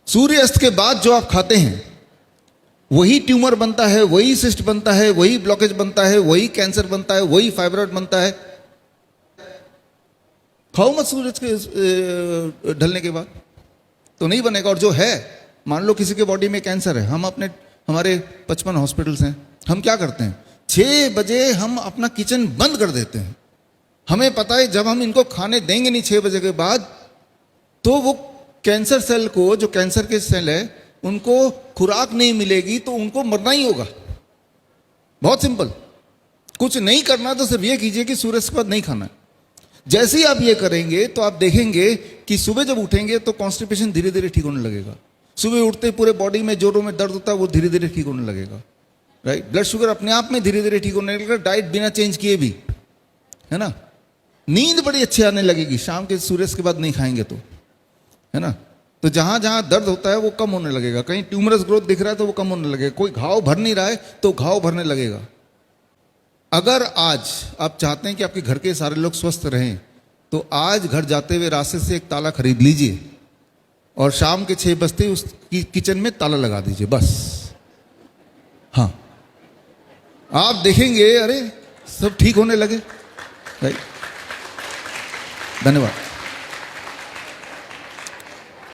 सूर्यास्त के बाद जो आप खाते हैं वही ट्यूमर बनता है, वही सिस्ट बनता है, वही ब्लॉकेज बनता है, वही कैंसर बनता है, वही फाइब्रॉइड बनता है। खाओ मत सूरज के ढलने के बाद, तो नहीं बनेगा। और जो है, मान लो किसी के बॉडी में कैंसर है, हमारे 55 हॉस्पिटल्स हैं, हम क्या करते हैं 6 बजे हम अपना किचन बंद कर देते हैं। हमें पता है जब हम इनको खाने देंगे नहीं 6 बजे के बाद, तो वो कैंसर सेल को, जो कैंसर के सेल है, उनको खुराक नहीं मिलेगी तो उनको मरना ही होगा। बहुत सिंपल, कुछ नहीं करना तो सिर्फ ये कीजिए कि सूर्य के बाद नहीं खाना है। जैसे ही आप ये करेंगे तो आप देखेंगे कि सुबह जब उठेंगे तो कॉन्स्टिपेशन धीरे धीरे ठीक होने लगेगा। सुबह उठते पूरे बॉडी में जोड़ों में दर्द होता है, वो धीरे धीरे ठीक होने लगेगा। राइट, ब्लड शुगर अपने आप में धीरे धीरे ठीक होने लगेगा, डाइट बिना चेंज किए भी, है ना। नींद बड़ी अच्छी आने लगेगी शाम के सूर्य के बाद नहीं खाएंगे तो, है ना। तो जहां जहां दर्द होता है वो कम होने लगेगा, कहीं ट्यूमरस ग्रोथ दिख रहा है तो वो कम होने लगेगा, कोई घाव भर नहीं रहा है तो घाव भरने लगेगा। अगर आज आप चाहते हैं कि आपके घर के सारे लोग स्वस्थ रहें, तो आज घर जाते हुए रास्ते से एक ताला खरीद लीजिए और शाम के 6 बजते ही उस किचन में ताला लगा दीजिए, बस। हाँ, आप देखेंगे अरे सब ठीक होने लगे। धन्यवाद।